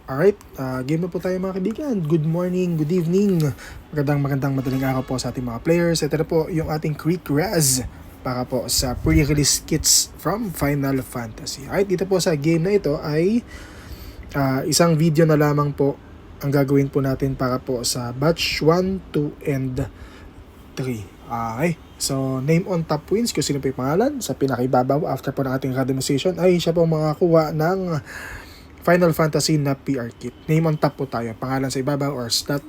Alright, game na po tayo mga kaibigan. Good morning, good evening. Magandang madaling araw po sa ating mga players. Ito na po yung ating Quick Raz para po sa pre-release kits from Final Fantasy. Alright, dito po sa game na ito ay isang video na lamang po ang gagawin po natin para po sa batch 1, 2, and 3. Okay, so name on top wins kung sino po yung pangalan. Sa pinakaibabaw after po ng ating randomization ay siya po makakuha ng Final Fantasy na PR kit. Name on top po tayo. Pangalan sa ibabaw or stat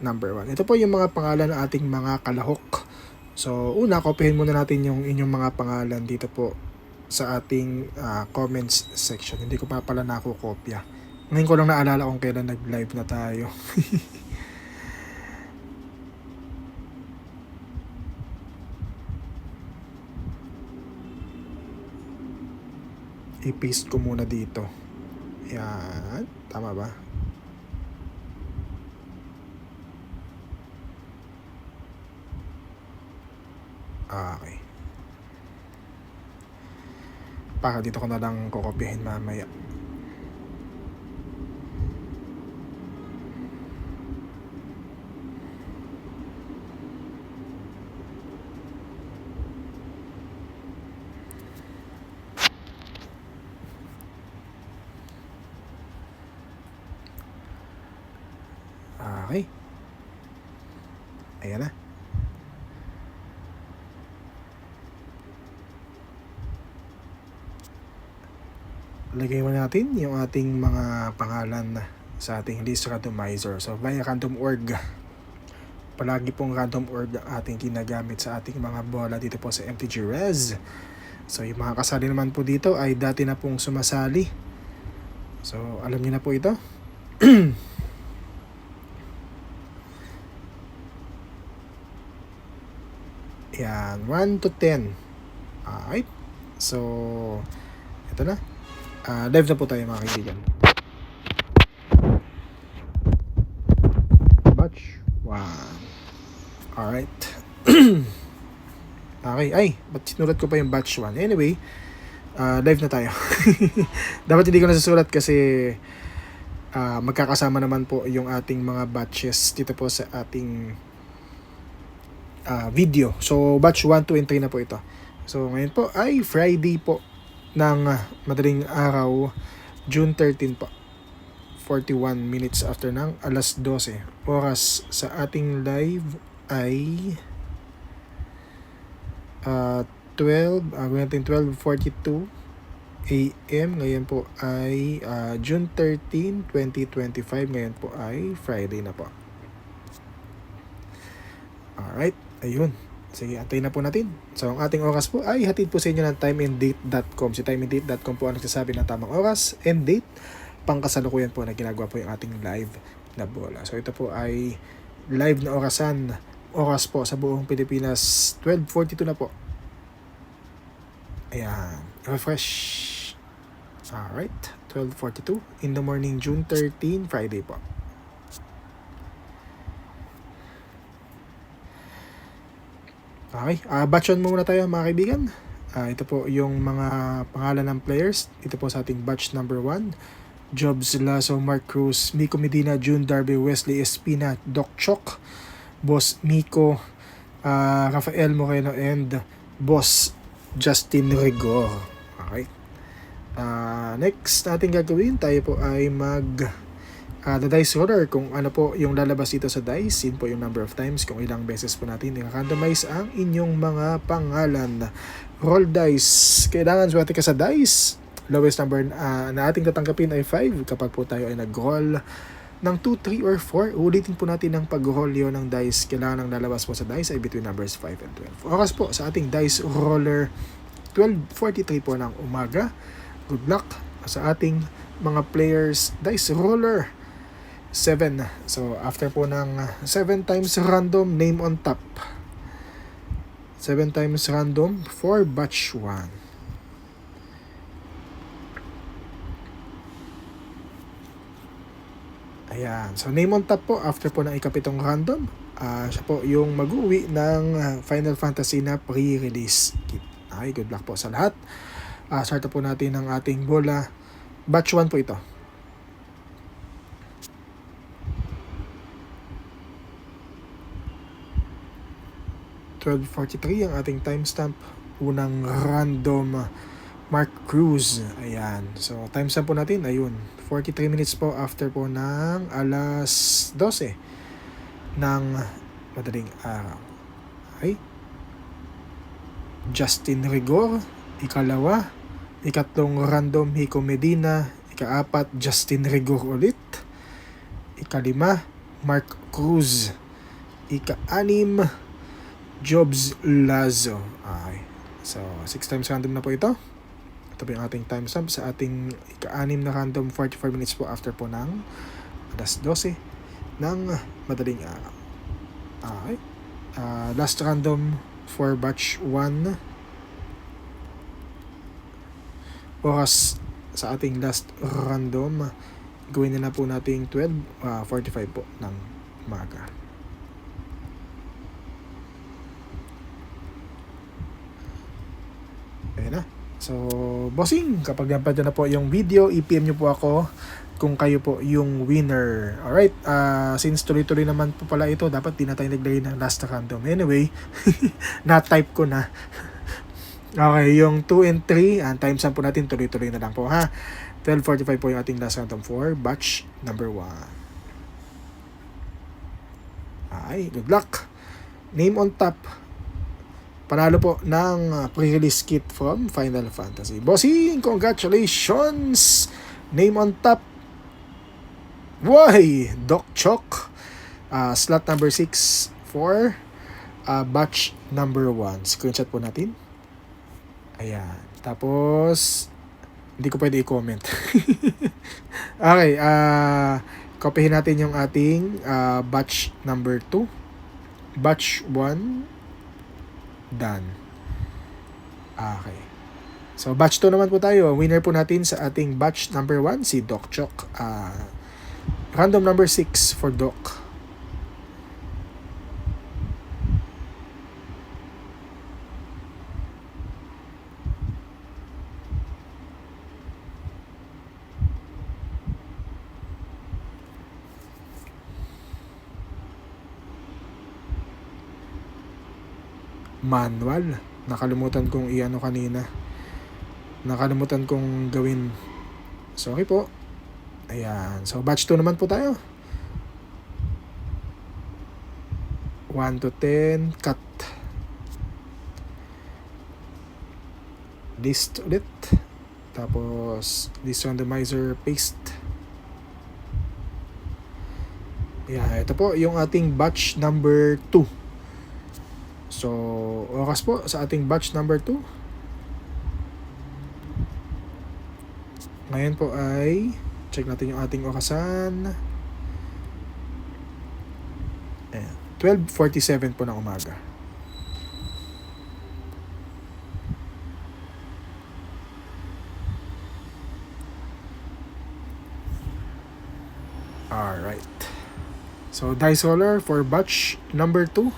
number 1. Ito po yung mga pangalan ng ating mga kalahok. So, una, kopyahin muna natin yung inyong mga pangalan dito po sa ating comments section. Hindi ko pa pala nakukopya. Ngayon ko lang naalala kung kailan nag-live na tayo. I-paste ko muna dito. Yan. Tama ba? Okay. Para dito ko na lang kukopyahin mamaya. Okay. Ayan na. Lagay mo natin yung ating mga pangalan sa ating list randomizer. So, via random org. Palagi pong random org ang ating ginagamit sa ating mga bola dito po sa MTG Res. So, yung mga kasali naman po dito ay dati na pong sumasali. So, alam niyo na po ito. Yan, 1 to 10. Alright. So, ito na. Live na po tayo mga kaibigan. Batch 1. Alright. Okay. Ay, ba't sinulat ko pa yung batch 1? Anyway, live na tayo. Dapat hindi ko nasusulat kasi magkakasama naman po yung ating mga batches dito po sa ating video. So, batch 1, 2, and 3 na po ito. So, ngayon po ay Friday po ng madaling araw, June 13 po. 41 minutes after ng alas 12. Oras sa ating live ay 12:42 AM. Ngayon po ay June 13, 2025. Ngayon po ay Friday na po. Alright, ayun. Sige, antayin na po natin. So, ang ating oras po ay hatid po sa inyo ng timeanddate.com. Si timeanddate.com po ang nagsasabi ng tamang oras and date. Pangkasalukuyan po na ginagawa po yung ating live na bola. So, ito po ay live na orasan. Oras po sa buong Pilipinas. 12:42 na po. Ayan. Refresh. Alright. 12:42 in the morning, June 13, Friday po. Okay, batch 1 muna tayo mga kaibigan. Ito po yung mga pangalan ng players. Ito po sa ating batch number 1. Jobs Lasso, Mark Cruz, Miko Medina, June Darby, Wesley Espina, Doc Chok, Boss Miko, Rafael Moreno, and Boss Justin Rigor. Okay. Next natin gagawin, tayo po ay the dice roller, kung ano po yung lalabas dito sa dice, yun po yung number of times, kung ilang beses po natin i-randomize ang inyong mga pangalan. Roll dice, kailangan swerte ka sa dice. Lowest number na ating tatanggapin ay 5 kapag po tayo ay nag-roll ng 2, 3, or 4. Ulitin po natin ang pag-roll yun ng dice. Kailangan ang lalabas po sa dice ay between numbers 5 and 12. Oras po sa ating dice roller, 12:43 po ng umaga. Good luck sa ating mga players. Dice roller 7. So, after po ng 7 times random, name on top. 7 times random for batch 1. Ayan. So, name on top po, after po ng ikapitong random, siya po yung mag-uwi ng Final Fantasy na pre-release kit. Okay, good luck po sa lahat. Start po natin ang ating bola. Batch 1 po ito. 12:43 ang ating timestamp. Unang random Mark Cruz. Ayan. So, timestamp po natin, ayun. 43 minutes po after po ng alas 12 ng madaling araw. Okay. Justin Rigor, ikalawa. Ikatlong random, Hiko Medina. Ikaapat, Justin Rigor ulit. Ikalima, Mark Cruz. Ika-anim, Jobs Lazo. Okay. So, 6 times random na po ito. Ito po yung ating timestamp sa ating ika-anim na random, 44 minutes po after po ng alas 12 ng madaling araw. Okay. Last random for batch 1. Oras sa ating last random, gawin na po nating 12:45 po ng umaga. Ayan na. So, bossing, kapag napad na po yung video, i-PM nyo po ako kung kayo po yung winner. Alright, since tuloy-tuloy naman po pala ito, dapat di na tayo naglagay ng last random. Anyway, na-type ko na. Okay, yung 2 and 3, ang timestamp po natin, tuloy-tuloy na lang po ha. 12:45 po yung ating last random for batch number 1. Okay, good luck. Name on top. Panalo po ng pre-release kit from Final Fantasy. Bossing, congratulations! Name on top. Why? Doc Chok. Slot number 6 for batch number 1. Screenshot po natin. Ayan. Tapos, hindi ko pwede i-comment. Okay. Kopyahin natin yung ating batch number 2. Batch 1. Done. Okay. So, batch 2 naman po tayo. Winner po natin sa ating batch number 1, si Doc Chok. Random number 6 for Doc. Manual. Nakalimutan kong i-ano kanina. Nakalimutan kong gawin. Sorry po. Ayan. So, batch 2 naman po tayo. 1 to 10. Cut. List ulit. Tapos, list randomizer. Paste. Ayan. Ito po yung ating batch number 2. So, oras po sa ating batch number 2. Ngayon po ay check natin yung ating orasan. 12:47 po ng umaga. Alright. So, dice roller for batch number 2.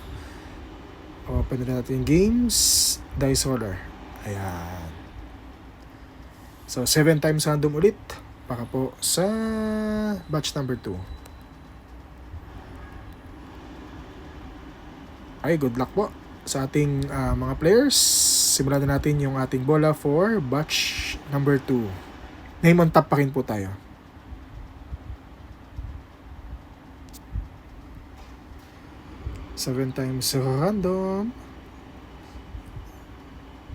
Open na natin yung games. Dice roller. Ayan. So, 7 times random ulit. Para po sa batch number 2. Okay, good luck po sa ating mga players. Simulan na natin yung ating bola for batch number 2. Name on top pa rin po tayo. Seven times random.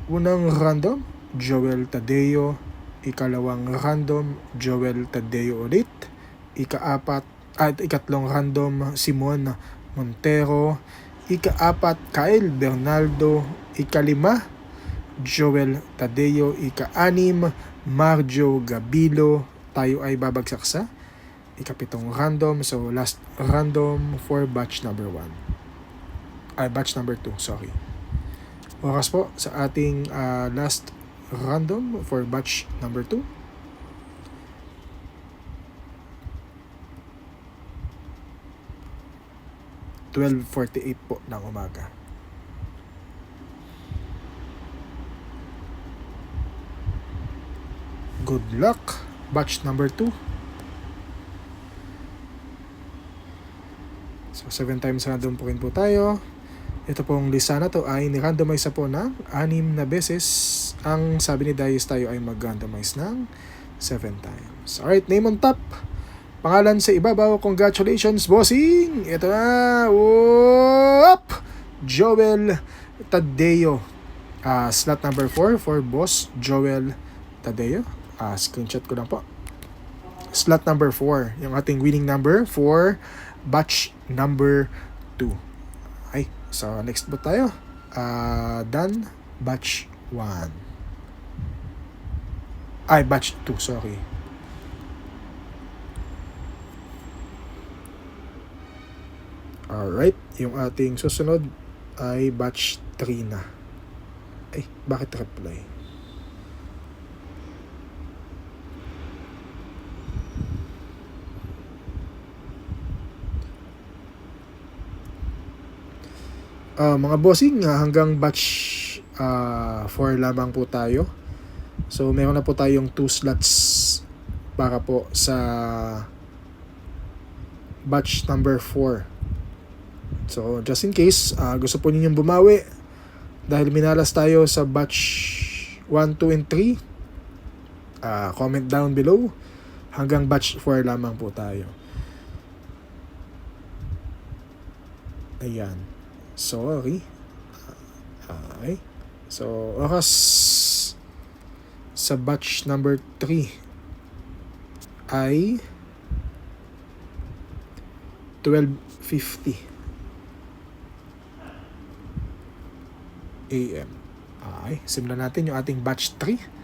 Unang random, Joel Tadeo. Ikalawang random, Joel Tadeo ulit. Ikatlong random, Simon Montero. Ikaapat, Kyle Bernaldo. Ikalima, Joel Tadeo. Ika-anim, Marjo Gabilo. Tayo ay babagsak sa ikapitong random. So, last random for batch number 1. Batch number 2, sorry. Oras po sa ating last random for batch number 2. (12:48) po ng umaga. Good luck, batch number 2. So, 7 times random po rin po tayo. Ito pong lista na to ay ni-randomize na po ng 6 na beses. Ang sabi ni Dice tayo ay mag-randomize ng 7 times. Alright, name on top. Pangalan sa ibabaw. Congratulations, bossing! Ito na. Whoop! Joel Tadeo. Slot number 4 for boss Joel Tadeo. Screenshot ko lang po. Slot number 4. Yung ating winning number for batch number 2. Ay, so next bot tayo. Done. Batch 1. Ay, batch 2, sorry. Alright, yung ating susunod ay batch 3 na. Ay, bakit reply? Mga bossing, hanggang batch 4 lamang po tayo. So, meron na po tayong 2 slots para po sa batch number 4. So, just in case, gusto po ninyong bumawi dahil minalas tayo sa batch 1, 2, and 3, comment down below. Hanggang batch 4 lamang po tayo. Ayan. Sorry. Okay. So, oras sa batch number 3 ay 12:50 AM. Okay. Simulan natin yung ating batch 3.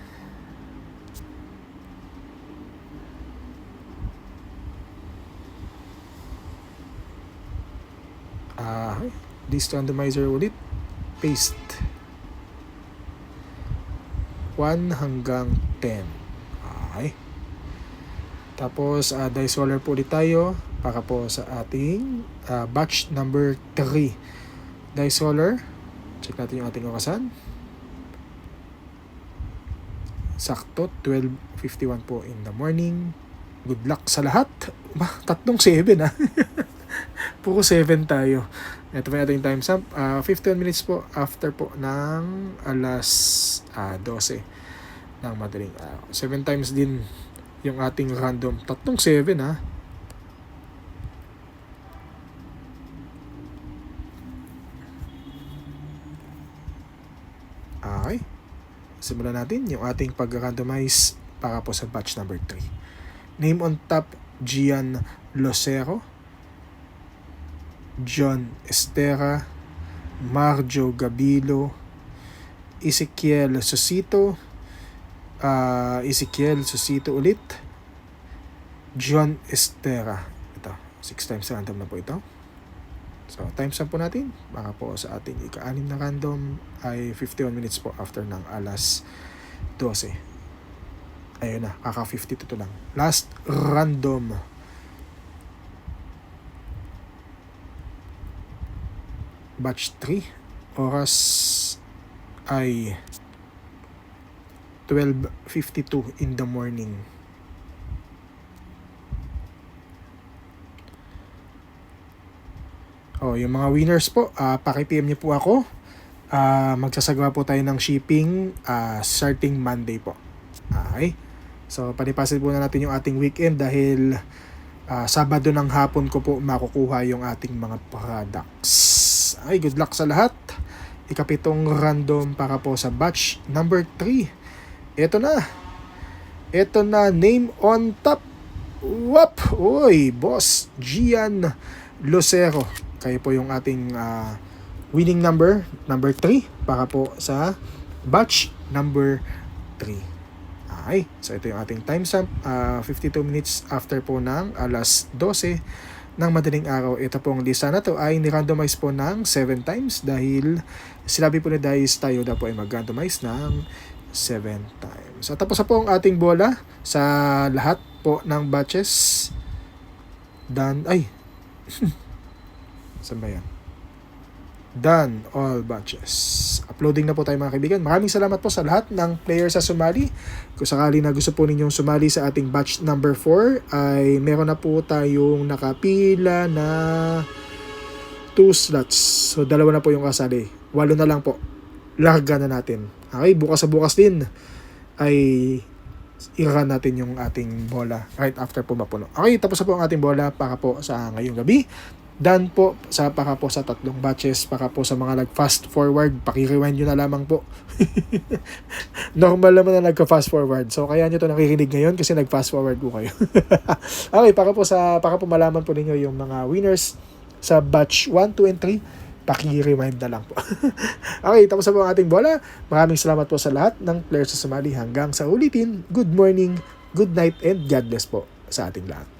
This randomizer ulit. Paste. 1 hanggang 10. Okay. Tapos, dice roller po ulit tayo para po sa ating batch number 3. Dice roller. Check natin yung ating orasan. Sakto, 12:51 po in the morning. Good luck sa lahat. Tatlong 7 Puro 7 tayo. Ito pa yung time stamp. 15 minutes po after po ng alas 12 ng madaling araw. 7 times din yung ating random. Tatlong 7 Okay. Simulan natin yung ating pag-randomize para po sa batch number 3. Name on top, Gian Losero, John Estera, Marjo Gabilo, Ezekiel Susito, ulit, John Estera. Ito, 6 times random na po ito. So, times po natin. Baka po sa ating ika-6 na random ay 51 minutes po after ng alas 12. Ayun na, kaka-52 lang. Last random. Batch 3. Oras ay 12:52 in the morning. Yung mga winners po, paki-PM niyo po ako. Magsasagawa po tayo ng shipping starting Monday po. Okay. So, palipasin po na natin yung ating weekend dahil Sabado ng hapon ko po makukuha yung ating mga products. Ay, good luck sa lahat. Ikapitong random para po sa batch number 3. Ito na. Ito na, name on top. Wap! Uy, Boss Gian Lucero. Kayo po yung ating winning number 3 para po sa batch number 3. Okay, so ito yung ating timestamp, 52 minutes after po ng alas 12 ng madaling araw. Ito pong lista na to ay ni-randomize po ng 7 times dahil sinabi po ni Dice tayo na po ay mag-randomize ng 7 times. At tapos na po ang ating bola sa lahat po ng batches. Done. Ay! Saan ba yan? Done all batches. Uploading na po tayo mga kaibigan. Maraming salamat po sa lahat ng players sa sumali. Kung sakali na gusto po ninyong sumali sa ating batch number 4 ay meron na po tayong nakapila na 2 slots. So, 2 na po yung kasali. 8 na lang po. Larga na natin. Okay, bukas sa bukas din ay i-run natin yung ating bola right after po mapuno. Okay, tapos na po ang ating bola para po sa ngayong gabi. Done po para po sa 3 batches, para po sa mga nag-fast forward, paki-rewind nyo na lamang po. Normal naman na nagka-fast forward. So, kaya nyo to nakikinig ngayon kasi nag-fast forward po kayo. Okay, para po malaman po ninyo yung mga winners sa batch 1, 2, and 3, paki-rewind na lang po. Okay, tapos na po ang ating bola. Maraming salamat po sa lahat ng players sa sumali. Hanggang sa ulitin, good morning, good night, and God bless po sa ating lahat.